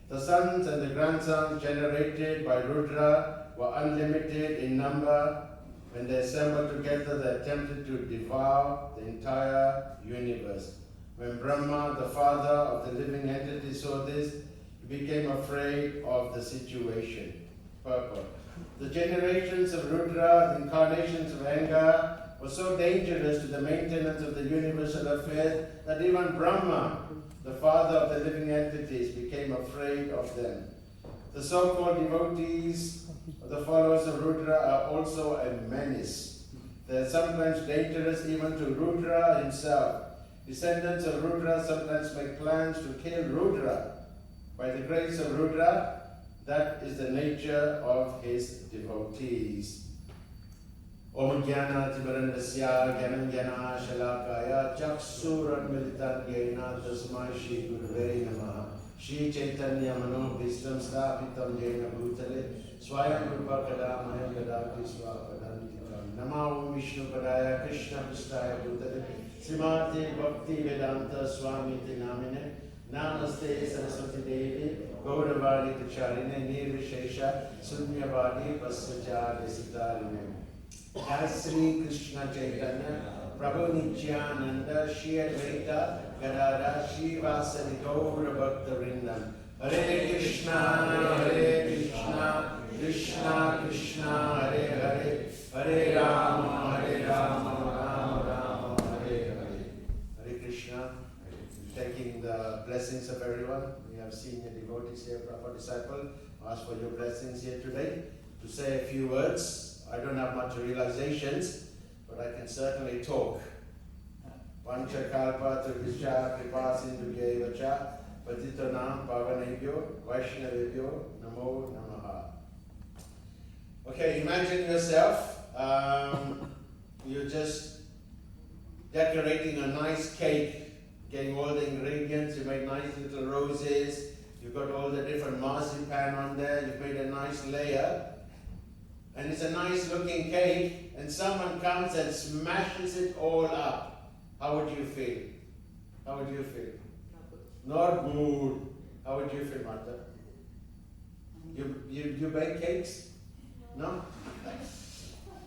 The sons and the grandsons generated by Rudra were unlimited in number. When they assembled together, they attempted to devour the entire universe. When Brahma, the father of the living entity, saw this, he became afraid of the situation. Purport. The generations of Rudra, the incarnations of anger, were so dangerous to the maintenance of the universal affairs that even Brahma, the father of the living entities, became afraid of them. The so-called devotees, the followers of Rudra, are also a menace. They are sometimes dangerous even to Rudra himself. Descendants of Rudra sometimes make plans to kill Rudra. By the grace of Rudra, that is the nature of his devotees. Om Jnana Timarandasya Gyanam Jnana Shalakaya Chaksurat Militan Jnana Tasmai Shri Gurave Namaha Shri Chaitanya Mano Bhistam Sthapitam Jena Bhutale Swayam Rupa Kadamaya Gadati Swapadantikam Namo Vishnu Padaya Krishna Pristaya Bhutale Srimati Bhakti Vedanta Swami Tinamine Namaste Saraswati Devi Gauravadi Kacharine Nirvishesha Sunyavadi Pasvaja Desitarine Jai Sri Krishna Chaitanya Prabhu Nityananda Shri Advaita Gadada Shri Vasari Gaura Bhakta Vrindam Hare Krishna Krishna Krishna Hare Hare Hare Rama Rama Rama Hare Hare. Hare Krishna. Taking the blessings of everyone. We have senior devotees here, proper disciple. Ask for your blessings here today. To say a few words. I don't have much realizations, but I can certainly talk. Pancha kalpa tribhischa kripa sindhuye vacha patitanam pavanebhyo vaishnavebhyo namo namaha. Okay, imagine yourself, you're just decorating a nice cake, getting all the ingredients, you made nice little roses, you've got all the different marzipan on there, you've made a nice layer. And it's a nice looking cake, and someone comes and smashes it all up. How would you feel? How would you feel? Not good. How would you feel, Martha? You bake cakes? No?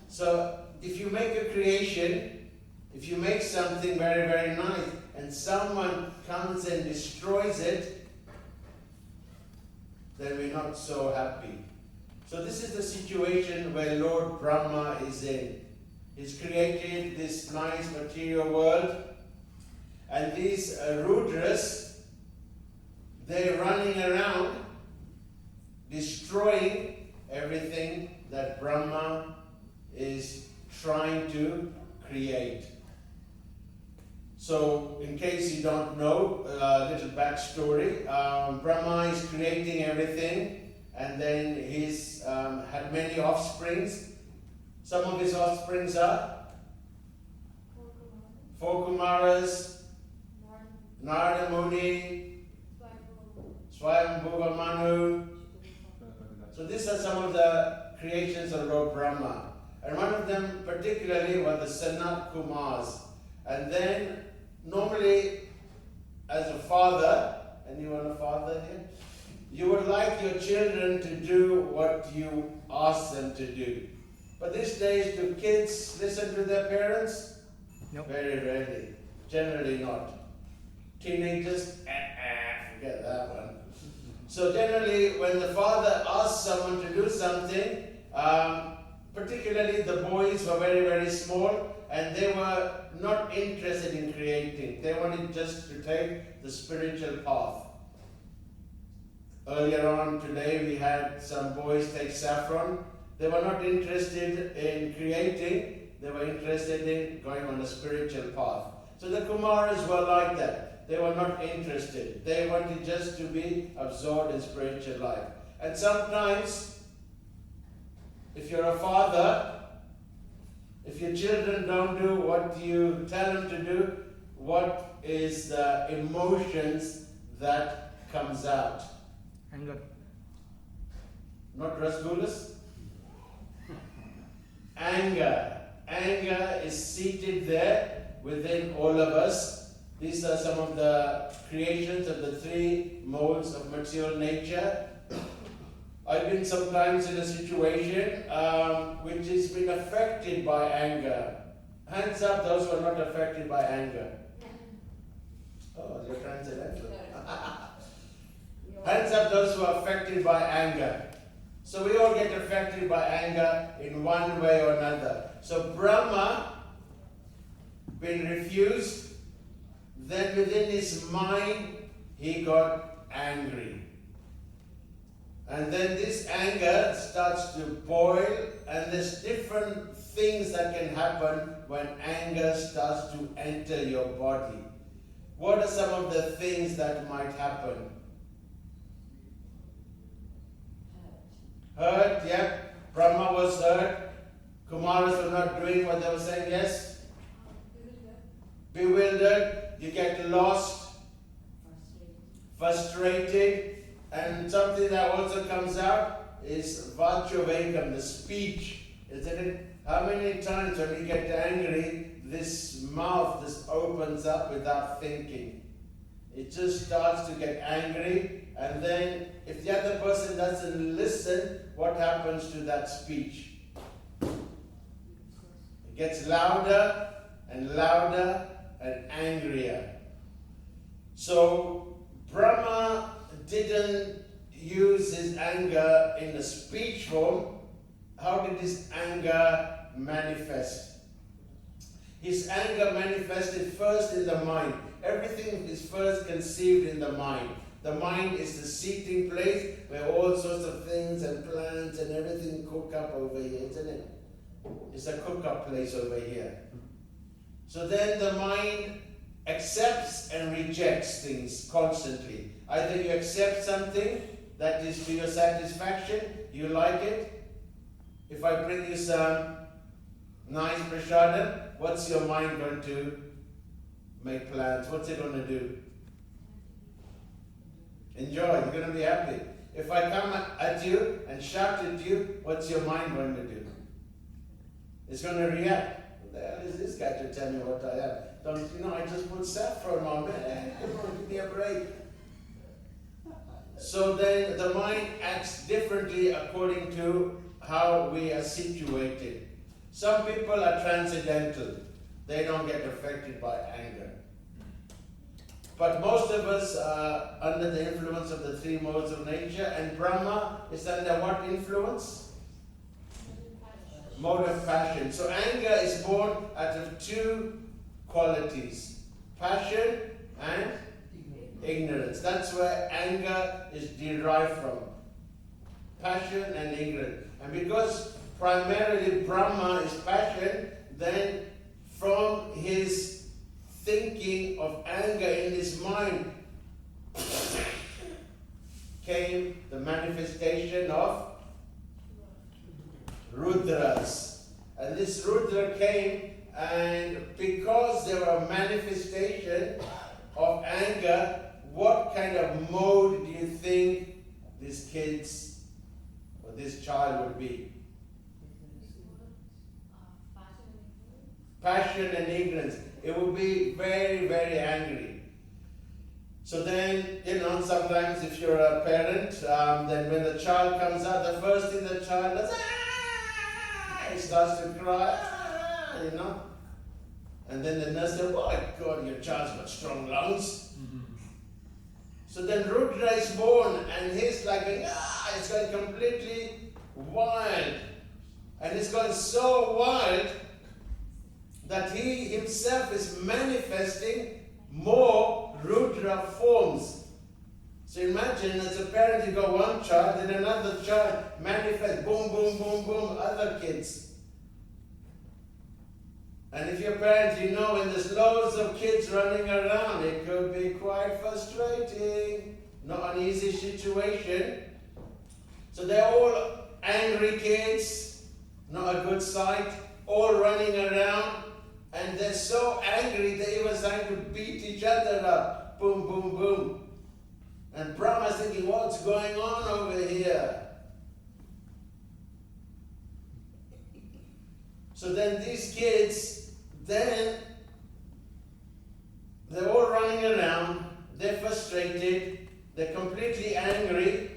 So, if you make a creation, if you make something very, very nice, and someone comes and destroys it, then we're not so happy. So this is the situation where Lord Brahma is in. He's created this nice material world, and these Rudras, they're running around destroying everything that Brahma is trying to create. So, in case you don't know, a little backstory. Brahma is creating everything, and then he's had many offsprings. Some of his offsprings are four Kumaras, Narada Muni, Swayambhuva Manu. So these are some of the creations of Lord Brahma. And one of them particularly were the Sanat Kumars. And then, normally, as a father, anyone a father here? You would like your children to do what you ask them to do. But these days, do kids listen to their parents? No. Very rarely. Generally not. Teenagers, forget that one. So generally, when the father asks someone to do something, particularly the boys were very, very small, and they were not interested in creating. They wanted just to take the spiritual path. Earlier on today, we had some boys take saffron. They were not interested in creating. They were interested in going on a spiritual path. So the Kumaras were like that. They were not interested. They wanted just to be absorbed in spiritual life. And sometimes, if you're a father, if your children don't do what you tell them to do, what is the emotions that comes out? Anger. Not rasgullas? Anger. Anger is seated there within all of us. These are some of the creations of the three modes of material nature. I've been sometimes in a situation which has been affected by anger. Hands up those who are not affected by anger. Oh, you're transcendental. Hands up those who are affected by anger. So we all get affected by anger in one way or another. So Brahma been refused, then within his mind he got angry. And then this anger starts to boil, and there's different things that can happen when anger starts to enter your body. What are some of the things that might happen? Hurt, yeah. Brahma was hurt. Kumaras were not doing what they were saying, yes? Bewildered. You get lost. Frustrated. And something that also comes out is Vachavekam, the speech. Isn't it? How many times when we get angry, this mouth just opens up without thinking. It just starts to get angry, and then if the other person doesn't listen, what happens to that speech? It gets louder and louder and angrier. So Brahma didn't use his anger in the speech form. How did his anger manifest? His anger manifested first in the mind. Everything is first conceived in the mind. The mind is the seating place where all sorts of things and plans and everything cook up over here, isn't it? It's a cook-up place over here. So then the mind accepts and rejects things constantly. Either you accept something that is to your satisfaction, you like it. If I bring you some nice prasadam, what's your mind going to make plans? What's it going to do? Enjoy. You're going to be happy. If I come at you and shout at you, what's your mind going to do? It's going to react. What the hell is this guy to tell me what I am? I just put saffron on, man. Come on, give me a break. So then the mind acts differently according to how we are situated. Some people are transcendental. They don't get affected by anger. But most of us are under the influence of the three modes of nature, and Brahma is under what influence? Mode of passion. So anger is born out of two qualities, passion and ignorance. That's where anger is derived from. Passion and ignorance. And because primarily Brahma is passion, then from his thinking of anger in his mind came the manifestation of Rudras. And this Rudra came, and because there were a manifestation of anger, what kind of mode do you think these kids or this child would be? Passion and ignorance. It would be very, very angry. So then, sometimes if you're a parent, then when the child comes out, the first thing the child does, he starts to cry, And then the nurse says, oh my God, your child's got strong lungs. Mm-hmm. So then Rudra is born, and he's like, it's going completely wild. And it's gone so wild that he himself is manifesting more Rudra forms. So imagine as a parent, you got one child, then another child manifest, boom, boom, boom, boom, other kids. And if you're a parent, when there's loads of kids running around, it could be quite frustrating, not an easy situation. So they're all angry kids, not a good sight, all running around, and they're so angry they even starting to beat each other up. Boom, boom, boom. And Brahma's thinking, what's going on over here? So then these kids, then They're all running around, they're frustrated, they're completely angry,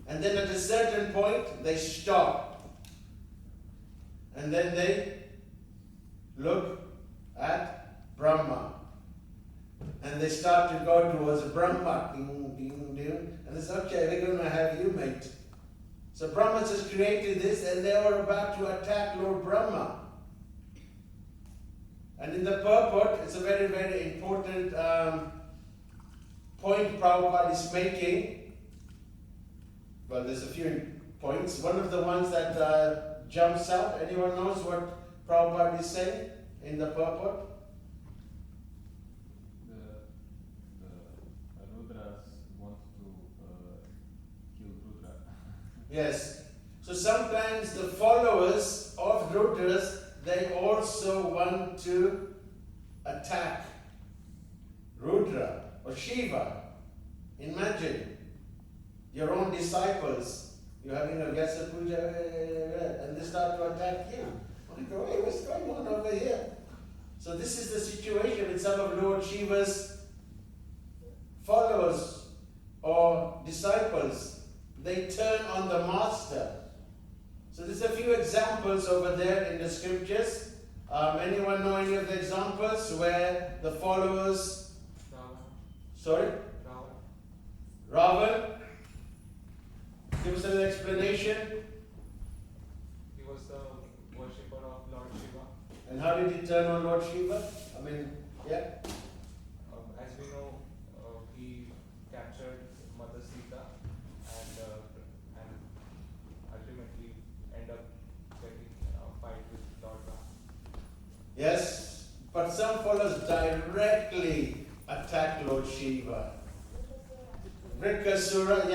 and then at a certain point they stop. And then they look at Brahma. And they start to go towards Brahma. Ding, ding, ding. And it's okay, we're going to have you, mate. So Brahma just created this, and they were about to attack Lord Brahma. And in the purport, it's a very, very important point Prabhupada is making. Well, there's a few points. One of the ones that jumps out, anyone knows what Prabhupada is saying in the purport? The Rudras want to kill Rudra. Yes. So sometimes the followers of Rudras, they also want to attack Rudra or Shiva. Imagine your own disciples, you're having a Vyasa Puja, and they start to attack you. You go, hey, what's going on over here? So this is the situation with some of Lord Shiva's followers or disciples. They turn on the master. So there's a few examples over there in the scriptures. Anyone know any of the examples where the followers... Sorry? Ravan? Give us an explanation. He was the worshipper of Lord Shiva. And how did he turn on Lord Shiva? I mean, yeah? As we know, he captured Mother Sita and ultimately end up getting a fight with Lord Ram. Yes, but some followers directly attack Lord Shiva. Vrikasura,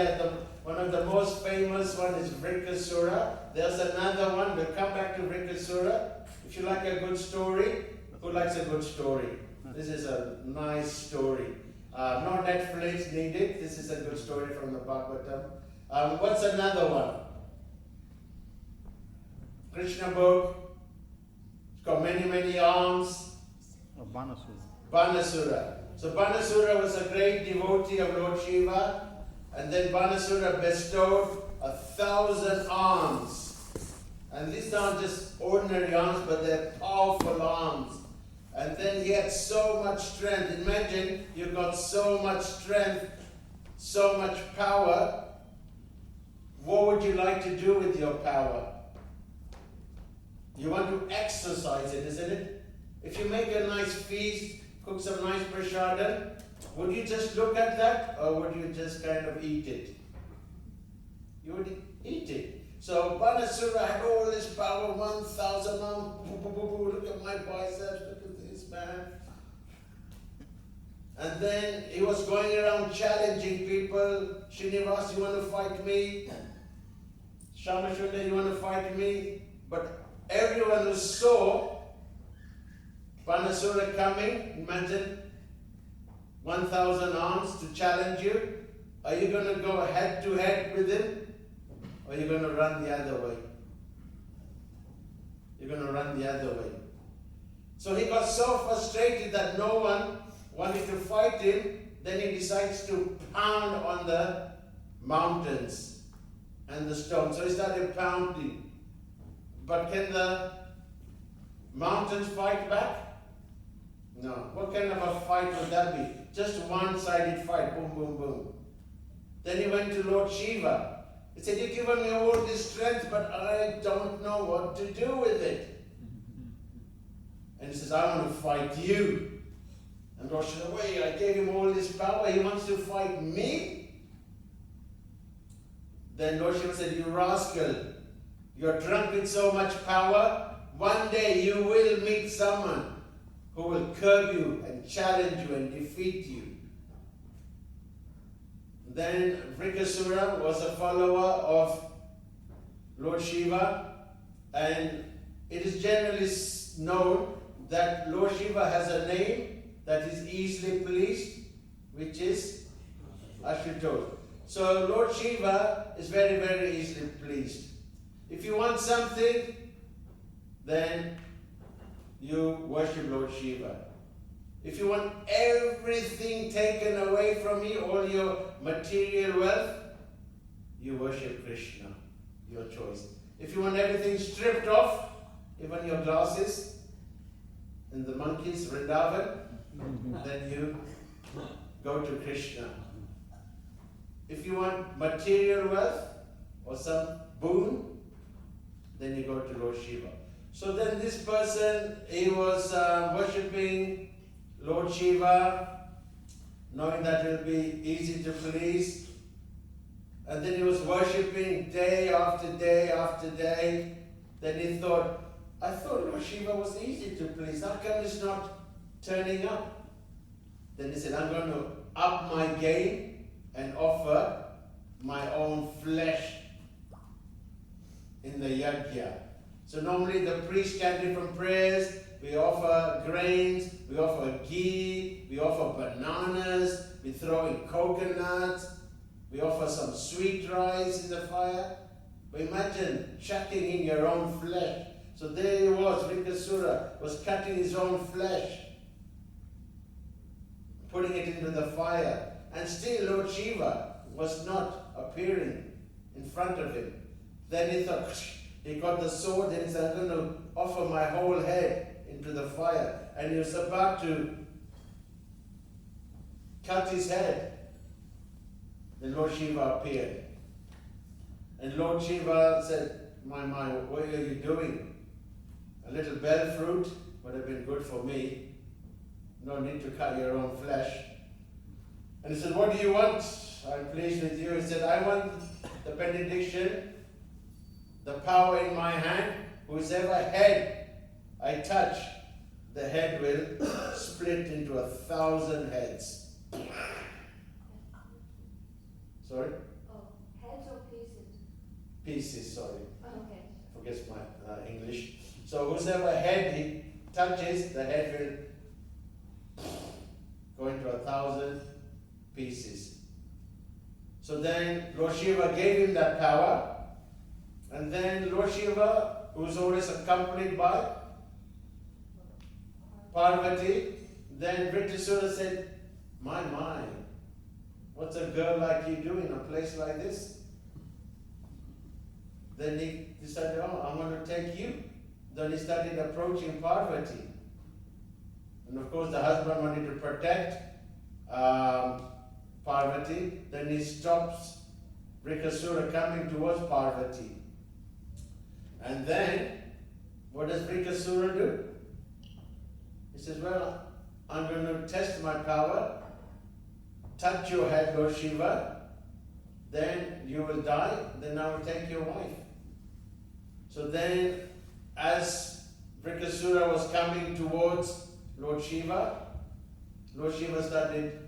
one of the most famous one is Vrikasura. There's another one, we'll come back to Vrikasura. If you like a good story, who likes a good story? This is a nice story. No Netflix needed, this is a good story from the Bhagavatam. What's another one? Krishna book. It's got many, many arms. Banasura. So Banasura was a great devotee of Lord Shiva, and then Banasura bestowed 1,000 arms. And these aren't just ordinary arms, but they're powerful arms. And then he had so much strength. Imagine you've got so much strength, so much power. What would you like to do with your power? You want to exercise it, isn't it? If you make a nice feast, cook some nice prasadam, would you just look at that, or would you just kind of eat it? You would eat it. So Banasura had all this power, 1,000 arms. Look at my biceps, look at this man. And then he was going around challenging people. Srinivas, you want to fight me? Shamashunda, you want to fight me? But everyone who saw Banasura coming, imagine 1,000 arms to challenge you. Are you going to go head to head with him? Or are you going to run the other way? You're going to run the other way. So he got so frustrated that no one wanted to fight him. Then he decides to pound on the mountains and the stones. So he started pounding. But can the mountains fight back? No. What kind of a fight would that be? Just one-sided fight. Boom, boom, boom. Then he went to Lord Shiva. He said, you've given me all this strength, but I don't know what to do with it. And he says, I want to fight you. And Lord Shiva, wait, I gave him all this power. He wants to fight me? Then Lord Shiva said, you rascal. You're drunk with so much power. One day you will meet someone who will curb you and challenge you and defeat you. Then Vrikasura was a follower of Lord Shiva, and it is generally known that Lord Shiva has a name that is easily pleased, which is Ashutosh. So Lord Shiva is very, very easily pleased. If you want something, then you worship Lord Shiva. If you want everything taken away from you, all your material wealth, you worship Krishna, your choice. If you want everything stripped off, even your glasses, and the monkeys, Vrindavan, then you go to Krishna. If you want material wealth or some boon, then you go to Lord Shiva. So then this person, he was worshipping Lord Shiva, knowing that it will be easy to please. And then he was worshipping day after day after day. Then he thought, I thought Lord Shiva was easy to please. How come it's not turning up? Then he said, I'm going to up my game and offer my own flesh in the yajna. So normally the priest can do different prayers. We offer grains, we offer ghee, we offer bananas, we throw in coconuts, we offer some sweet rice in the fire. But imagine chucking in your own flesh. So there he was, Rikasura was cutting his own flesh, putting it into the fire. And still Lord Shiva was not appearing in front of him. Then he thought, he got the sword and he said, I'm going to offer my whole head into the fire. And he was about to cut his head. Then Lord Shiva appeared. And Lord Shiva said, my, what are you doing? A little bell fruit would have been good for me. No need to cut your own flesh. And he said, what do you want? I'm pleased with you. He said, I want the benediction, the power in my hand. Whosever head I touch, the head will split into 1,000 heads. Sorry? Oh, heads or pieces? Pieces, sorry. Oh, okay. Forgets my English. So whosever head he touches, the head will go into 1,000 pieces. So then Lord Shiva gave him that power. And then Lord Shiva, who was always accompanied by Parvati, then Vritrasura said, my, what's a girl like you doing in a place like this? Then he decided, I'm going to take you. Then he started approaching Parvati. And of course the husband wanted to protect Parvati. Then he stops Vrikasura coming towards Parvati. And then, what does Vrikasura do? He says, well, I'm going to test my power, touch your head, Lord Shiva, then you will die, then I will take your wife. So then, as Vrikasura was coming towards Lord Shiva started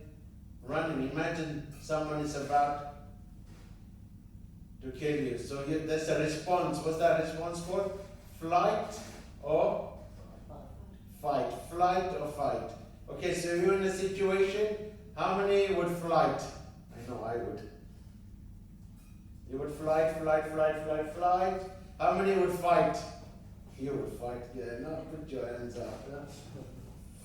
running. Imagine someone is about to kill you. So there's a response. What's that response called? Flight or fight. Flight or fight. Okay, so you're in a situation, how many would flight? I know I would. You would flight. How many would fight? You would fight. Yeah, no, put your hands up. Yeah.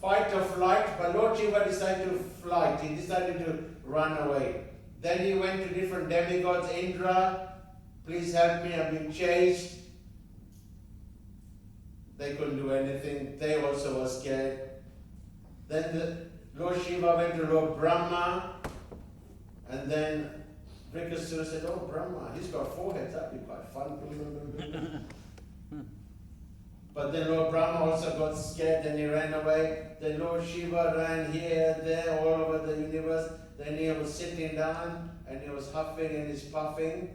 Fight or flight, but Lord Shiva decided to flight. He decided to run away. Then he went to different demigods. Indra, please help me, I've been chased. They couldn't do anything. They also were scared. Then Lord Shiva went to Lord Brahma. And then Vrikasura said, oh, Brahma, he's got 4 heads. That'd be quite fun. But then Lord Brahma also got scared and he ran away. Then Lord Shiva ran here, there, all over the universe. Then he was sitting down and he was huffing and he's puffing.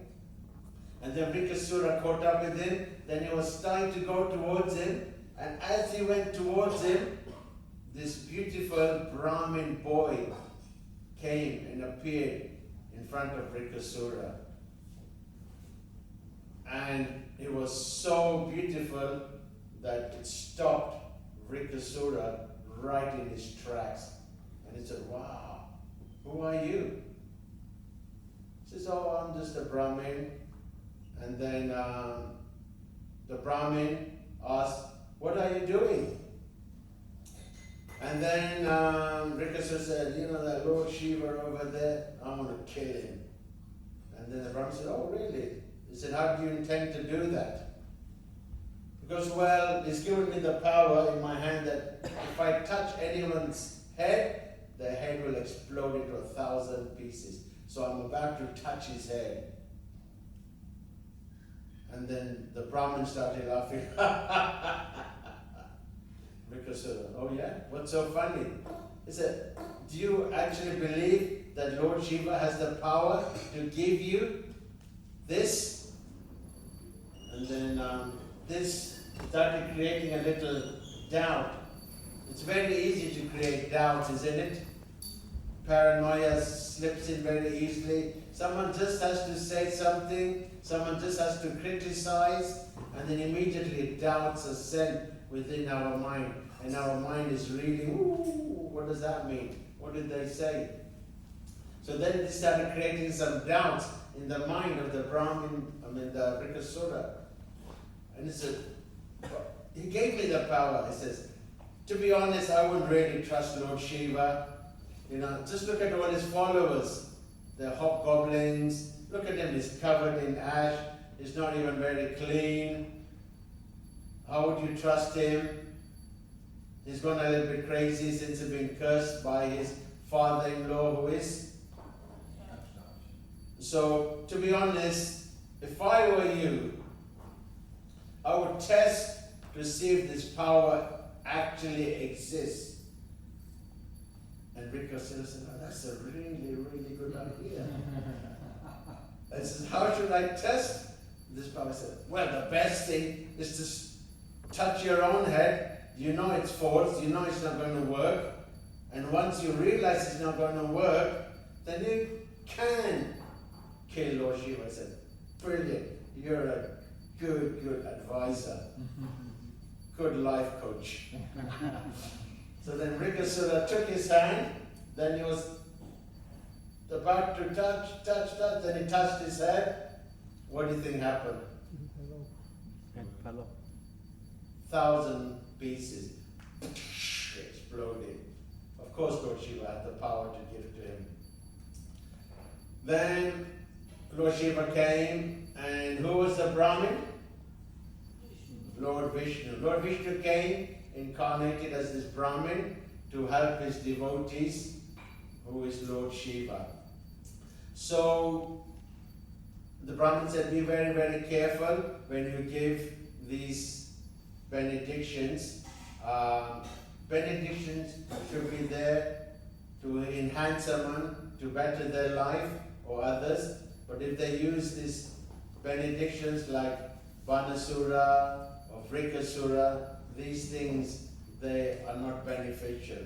And then Vrikasura caught up with him. Then he was starting to go towards him. And as he went towards him, this beautiful Brahmin boy came and appeared in front of Vrikasura. And it was so beautiful that it stopped Vrikasura right in his tracks. And he said, wow, who are you? He says, oh, I'm just a Brahmin. And then the Brahmin asked, what are you doing? And then Rikasura said, you know that Lord Shiva over there, I want to kill him. And then the Brahmin said, oh really? He said, how do you intend to do that? Because, well, he's given me the power in my hand that if I touch anyone's head, the head will explode into 1,000 pieces. So I'm about to touch his head. And then the Brahmin started laughing. Rikasura, oh yeah? What's so funny? He said, do you actually believe that Lord Shiva has the power to give you this? And then this started creating a little doubt. It's very easy to create doubts, isn't it? Paranoia slips in very easily. Someone just has to say something, someone just has to criticize, and then immediately doubts are sent within our mind. And our mind is reading, ooh, what does that mean? What did they say? So then they started creating some doubts in the mind of the the Rikasura. And he said, he gave me the power. He says, to be honest, I wouldn't really trust Lord Shiva. You know, just look at all his followers. They're hobgoblins. Look at him, he's covered in ash. He's not even very clean. How would you trust him? He's gone a little bit crazy since he's been cursed by his father-in-law, who is. So, to be honest, if I were you, I would test to see if this power actually exists. And Rikasura said, oh, that's a really, really good idea. I said, how should I test this power? I said, well, the best thing is to touch your own head. You know it's false, you know it's not going to work. And once you realize it's not going to work, then you can kill Lord Shiva. I said, brilliant, you're a good advisor, good life coach. So then Rikasura took his hand, then he was about to touch, then he touched his head. What do you think happened? 1,000 pieces exploded. Of course, Lord Shiva had the power to give to him. Then Lord Shiva came, and who was the Brahmin? Lord Vishnu. Lord Vishnu came, incarnated as this Brahmin to help his devotees, who is Lord Shiva. So the Brahmin said, be very, very careful when you give these benedictions. Benedictions should be there to enhance someone, to better their life or others. But if they use these benedictions like Banasura or Vrikasura, these things, they are not beneficial.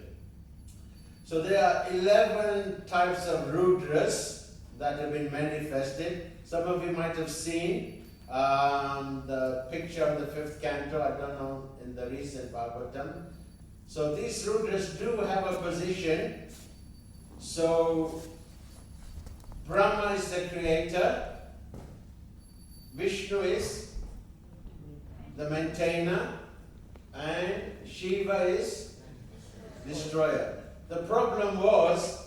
So there are 11 types of Rudras that have been manifested. Some of you might have seen the picture of the 5th canto, I don't know, in the recent Bhagavatam. So these Rudras do have a position. So Brahma is the creator, Vishnu is the maintainer, and Shiva is destroyer. The problem was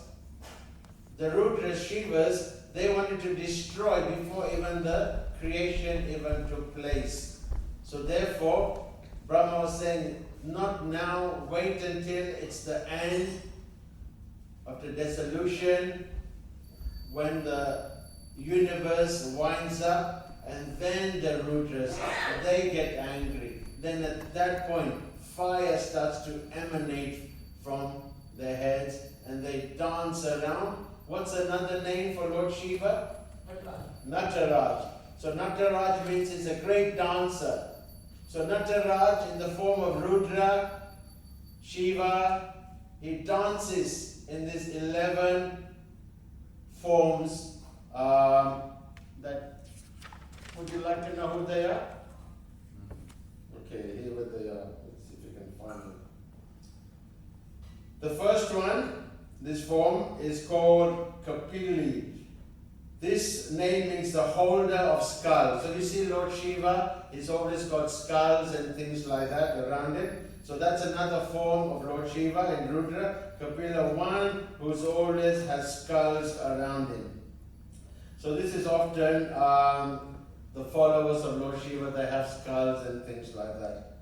the Rudras, Shivas, they wanted to destroy before even the creation even took place. So therefore, Brahma was saying, not now, wait until it's the end of the dissolution, when the universe winds up, and then the Rudras, they get angry. Then at that point, fire starts to emanate from their heads, and they dance around. What's another name for Lord Shiva? Nataraj. So Nataraj means he's a great dancer. So Nataraj, in the form of Rudra, Shiva, he dances in these 11 forms. Would you like to know who they are? Okay, here they are. Let's see if we can find them. The first one, this form, is called Kapili. This name means the holder of skulls. So you see Lord Shiva, he's always got skulls and things like that around it. So So that's another form of Lord Shiva in Rudra. Kapila, one whose always has skulls around him. So this is often the followers of Lord Shiva, they have skulls and things like that.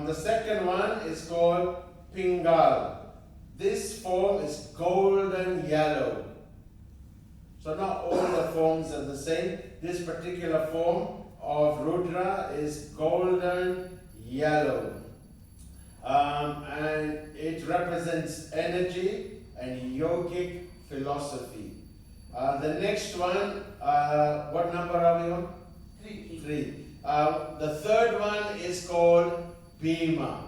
The second one is called Pingal. This form is golden yellow. So not all the forms are the same. This particular form of Rudra is golden yellow. And it represents energy and yogic philosophy. The next one, what number are we on? 3. The third one is called Bhima.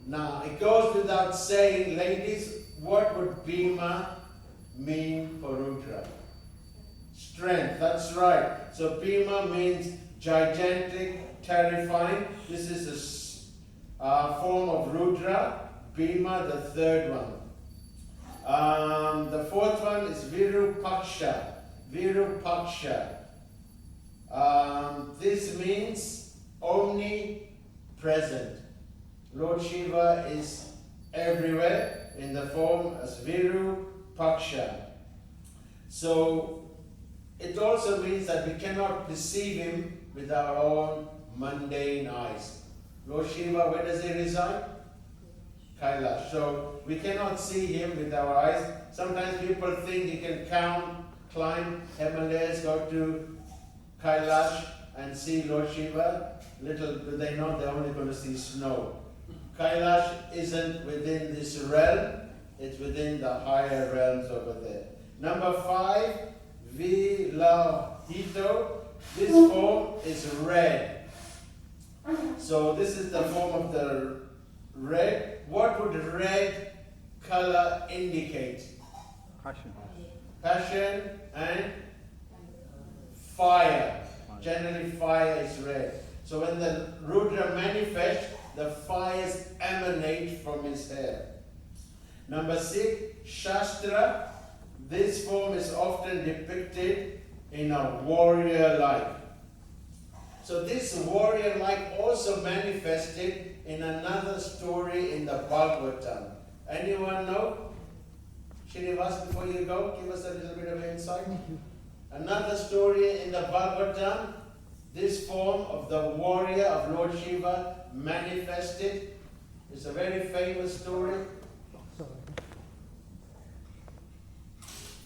Now, it goes without saying, ladies, what would Bhima mean for Rudra? Strength, that's right. So Bhima means gigantic, terrifying. This is a form of Rudra. Bhima, the third one. The fourth one is Virupaksha. Virupaksha. This means omnipresent. Lord Shiva is everywhere in the form as Virupaksha. So it also means that we cannot perceive him with our own mundane eyes. Lord Shiva, where does he reside? Kailash. So we cannot see him with our eyes. Sometimes people think you can climb Himalayas, go to Kailash and see Lord Shiva. Little do they know, they're only going to see snow. Kailash isn't within this realm, it's within the higher realms over there. Number 5, Vilahito. This form is red. So this is the form of the red. What would red color indicate? Passion. Passion and fire. Generally fire is red. So when the Rudra manifests, the fires emanate from his hair. Number 6, Shastra. This form is often depicted in a warrior-like. So this warrior-like also manifested in another story in the Bhagavatam. Anyone know? Srinivas, before you go, give us a little bit of insight. Another story in the Bhagavatam, this form of the warrior of Lord Shiva manifested. It's a very famous story.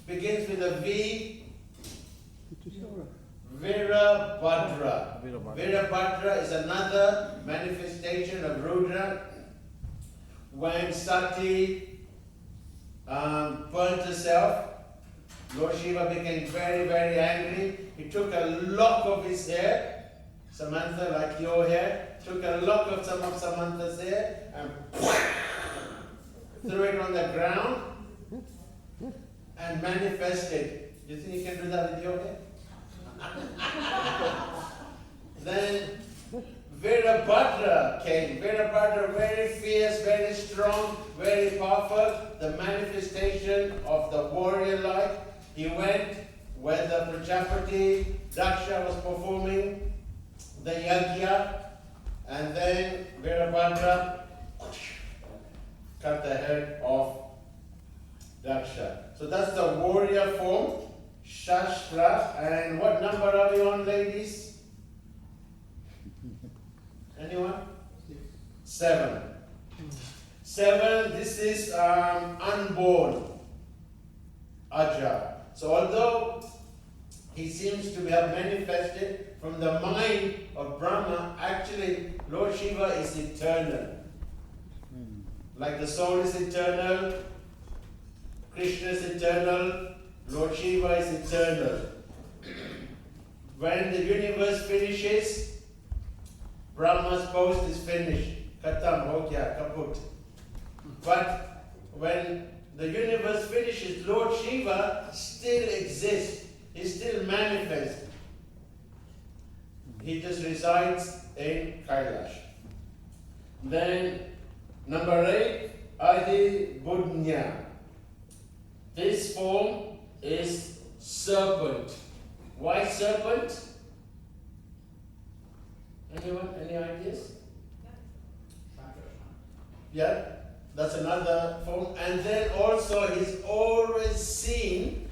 Begins with a V. Virabhadra. Virabhadra is another manifestation of Rudra. When Sati burnt herself, Lord Shiva became very, very angry. He took a lock of his hair, Samantha, like your hair, took a lock of some of Samantha's hair and threw it on the ground and manifested. Do you think you can do that with your hair? Then Virabhadra came. Virabhadra, very fierce, very strong, very powerful. The manifestation of the warrior-like. He went where the Prajapati Daksha was performing the yajna, and then Virabhadra cut the head off Daksha. So that's the warrior form, Shastra. And what number are we on, ladies? Anyone? 7. 7, this is unborn, Aja. So although he seems to have manifested from the mind of Brahma, actually Lord Shiva is eternal. Like the soul is eternal, Krishna is eternal, Lord Shiva is eternal. When the universe finishes, Brahma's post is finished. Khatam, ho gaya, kaput. But when the universe finishes, Lord Shiva still exists. He still manifests. He just resides in Kailash. Then, number 8, Adi Budnya. This form is serpent. Why serpent? Anyone? Any ideas? Yeah, that's another form. And then also he's always seen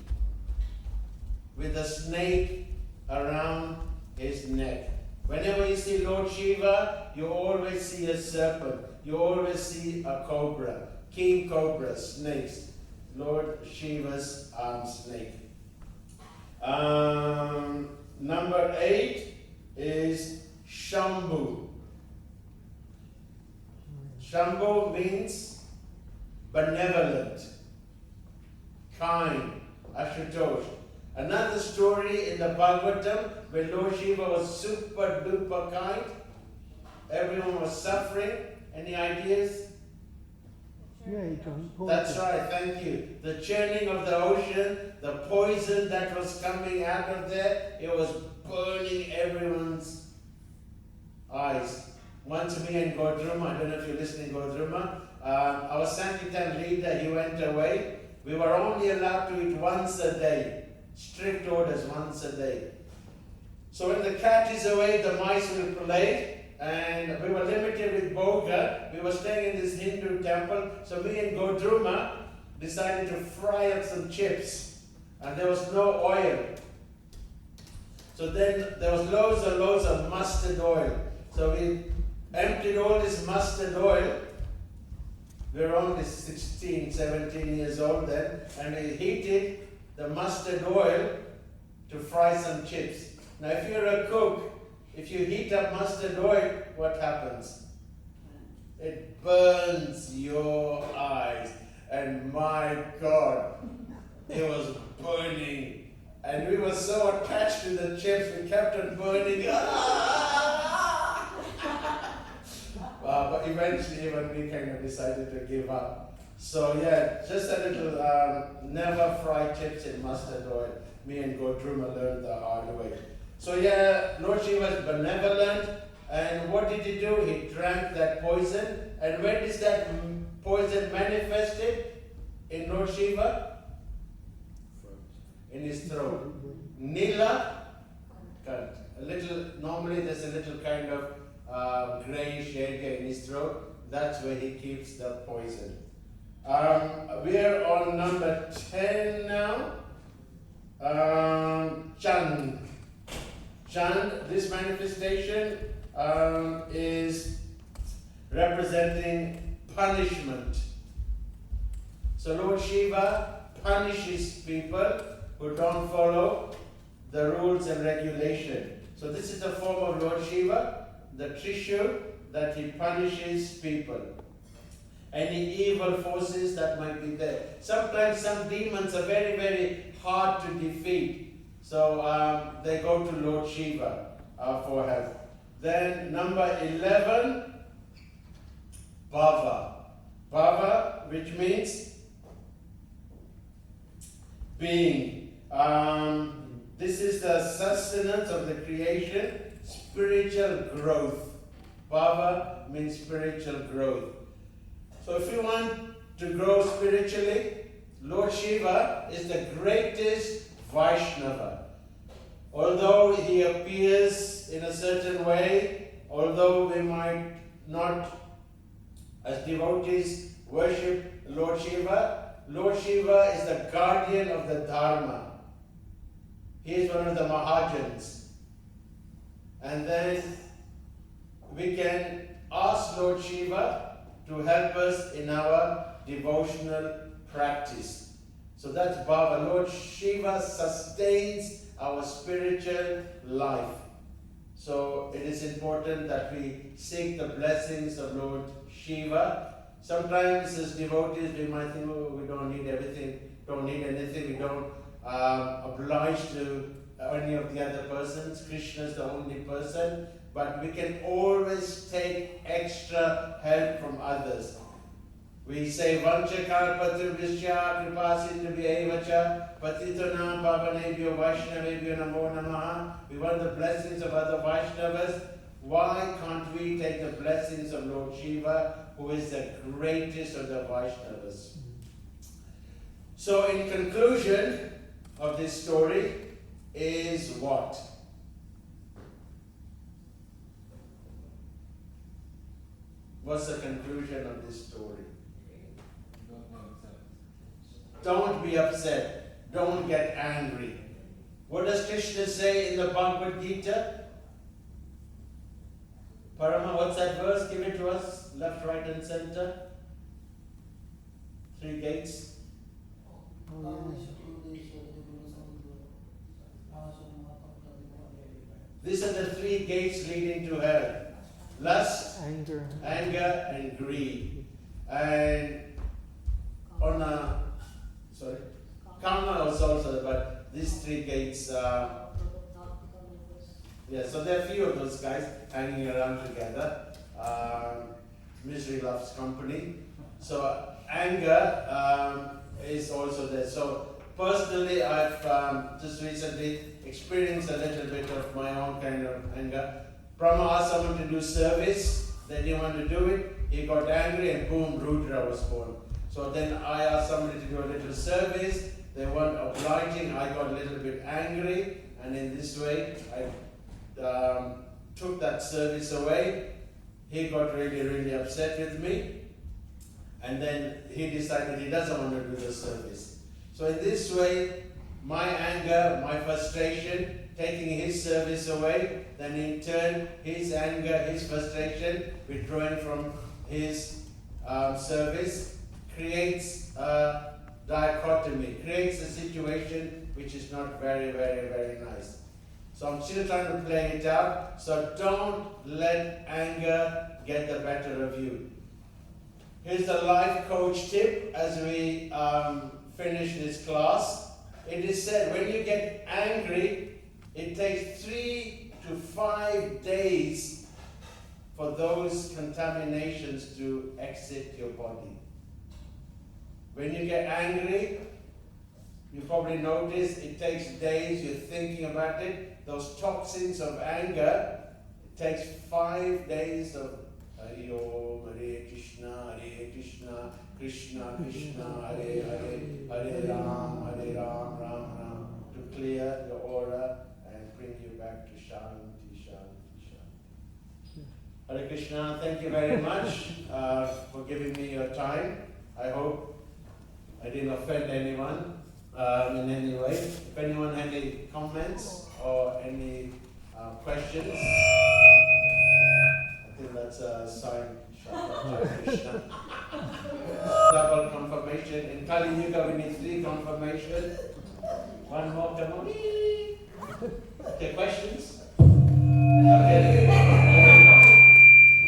with a snake around his neck. Whenever you see Lord Shiva, you always see a serpent. You always see a cobra, king cobra, snakes. Lord Shiva's snake. Number 8 is Shambhu. Shambhu means benevolent, kind, Ashutosh. Another story in the Bhagavatam where Lord Shiva was super duper kind. Everyone was suffering. Any ideas? That's right, thank you. The churning of the ocean, the poison that was coming out of there, it was burning everyone's eyes. Once me and Godruma, I don't know if you're listening, Godruma, our Sankirtan leader, he went away. We were only allowed to eat once a day. Strict orders, once a day. So when the cat is away, the mice will play. And we were limited with Boga. We were staying in this Hindu temple. So me and Godruma decided to fry up some chips. And there was no oil. So then there was loads and loads of mustard oil. So we emptied all this mustard oil. We were only 16, 17 years old then. And we heated the mustard oil to fry some chips. Now if you're a cook, if you heat up mustard oil, what happens? It burns your eyes. And my God, it was burning. And we were so attached to the chips, we kept on burning. But eventually even we kind of decided to give up. So yeah, just a little, never fry chips in mustard oil. Me and Godruma learned the hard way. So yeah, Lord Shiva is benevolent. And what did he do? He drank that poison. And when is that poison manifested in Lord Shiva? In his throat. Nila, a little, normally there's a little kind of grayish area in his throat. That's where he keeps the poison. We are on number 10 now. Chand. Chand, this manifestation is representing punishment. So Lord Shiva punishes people who don't follow the rules and regulation. So this is the form of Lord Shiva, the Trishul, that he punishes people. Any evil forces that might be there. Sometimes some demons are very, very hard to defeat. So they go to Lord Shiva for help. Then number 11, Bhava. Bhava, which means being. This is the sustenance of the creation, spiritual growth. Bhava means spiritual growth. So if you want to grow spiritually, Lord Shiva is the greatest Vaishnava. Although he appears in a certain way, although we might not, as devotees, worship Lord Shiva is the guardian of the Dharma. He is one of the Mahajans. And then we can ask Lord Shiva to help us in our devotional practice. So that's Bhava. Lord Shiva sustains our spiritual life. So it is important that we seek the blessings of Lord Shiva. Sometimes as devotees we might think, oh, we don't need everything, don't need anything, we don't oblige to any of the other persons. Krishna is the only person. But we can always take extra help from others. We say, Vancha kalpatu vishya kripasindhu vyevacha patitanam pavanebhyo vaishnavebhyo namo namaha. We want the blessings of other Vaishnavas. Why can't we take the blessings of Lord Shiva, who is the greatest of the Vaishnavas? So in conclusion of this story is what? What's the conclusion of this story? don't be upset. Don't get angry. What does Krishna say in the Bhagavad Gita? Parama, what's that verse? Give it to us. Left, right, and center. 3 gates. These are the 3 gates leading to hell. Lust, anger, and greed. And karma was also, but these 3 gates, so there are a few of those guys hanging around together. Misery loves company. So anger is also there. So personally, I've just recently experienced a little bit of my own kind of anger. Brahma asked someone to do service, they didn't want to do it, he got angry and boom, Rudra was born. So then I asked somebody to do a little service, they weren't obliging, I got a little bit angry, and in this way I took that service away. He got really, really upset with me, and then he decided he doesn't want to do the service. So in this way, my anger, my frustration, taking his service away, then in turn, his anger, his frustration, withdrawing from his service, creates a dichotomy, creates a situation which is not very, very, very nice. So I'm still trying to play it out. So don't let anger get the better of you. Here's the life coach tip as we finish this class. It is said when you get angry, it takes 3 to 5 days for those contaminations to exit your body. When you get angry, you probably notice it takes days, you're thinking about it. Those toxins of anger, it takes 5 days of Hare Om, Hare Krishna, Krishna Krishna, Hare Hare, Hare Ram, Ram Ram, to clear your aura and bring you back to Shanti, Shanti, Shanti. Hare Krishna, thank you very much for giving me your time. I hope I didn't offend anyone in any way. If anyone had any comments or any questions, I think that's a sign. Krishna. Double confirmation. In Kali Yuga we need 3 confirmation. One more, come on. Okay, questions? Okay.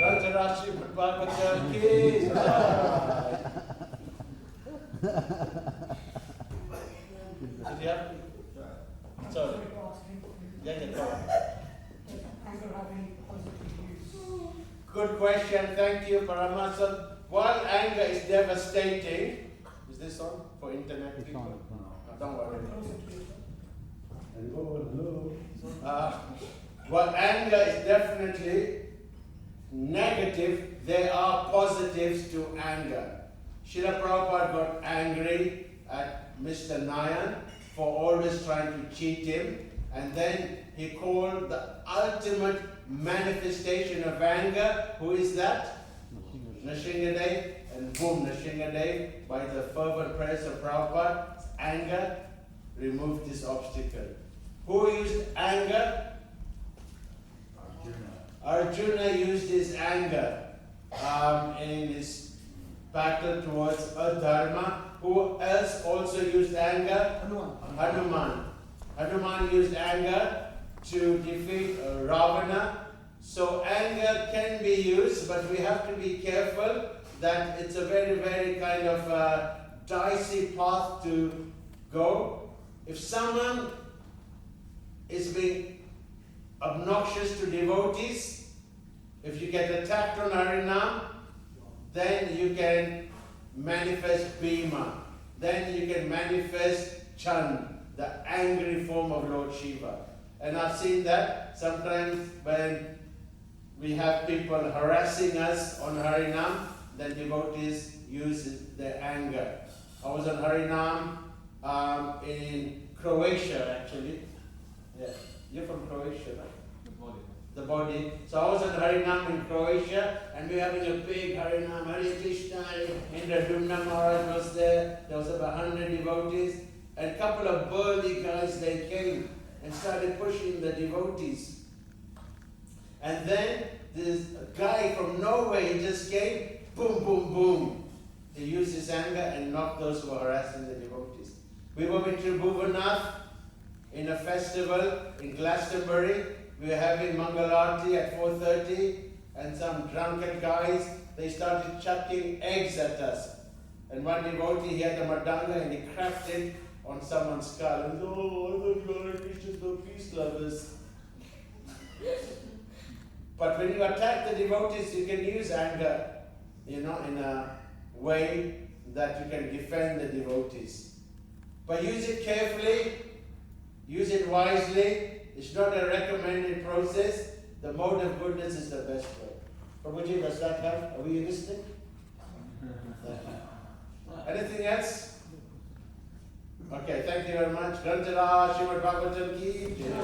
Rajarashi Bhagavatam ki jai. Did you have? Sorry. Yeah, go on. Good question, thank you, Paramahansa. While anger is devastating, is this on for internet people? No, don't worry. While anger is definitely negative, there are positives to anger. Srila Prabhupada got angry at Mr. Nayan for always trying to cheat him, and then he called the ultimate manifestation of anger. Who is that? Nrsimhadev. And boom, Nrsimhadev, by the fervent prayers of Prabhupada, anger removed this obstacle. Who used anger? Arjuna used his anger in his battle towards Adharma. Who else also used anger? Hanuman. Hanuman used anger to defeat Ravana. So anger can be used, but we have to be careful that it's a very, very kind of dicey path to go. If someone is being obnoxious to devotees, if you get attacked on Harinam, then you can manifest Bhima. Then you can manifest Chand, the angry form of Lord Shiva. And I've seen that sometimes when we have people harassing us on Harinam, then devotees use their anger. I was on Harinam in Croatia actually. Yeah. You're from Croatia, right? the body. So I was at Harinam in Croatia, and we were having a big Harinam, Hare Krishna, Indra Dumna Maharaj was there. There was about 100 devotees, and a couple of burly guys, they came and started pushing the devotees. And then this guy from Norway, he just came, boom, boom, boom. He used his anger and knocked those who were harassing the devotees. We were with Tribhuvanath in a festival in Glastonbury. We were having Mangalarti at 4:30, and some drunken guys, they started chucking eggs at us. And one devotee, he had a madanga and he cracked it on someone's skull. And oh, I thought you were Christians, the peace lovers. But when you attack the devotees, you can use anger, in a way that you can defend the devotees. But use it carefully, use it wisely. It's not a recommended process. The mode of goodness is the best way. Prabhuji, does that help? Are we listening? Anything else? Okay, thank you very much. Grantara Srimad Bhagavatam ki jai.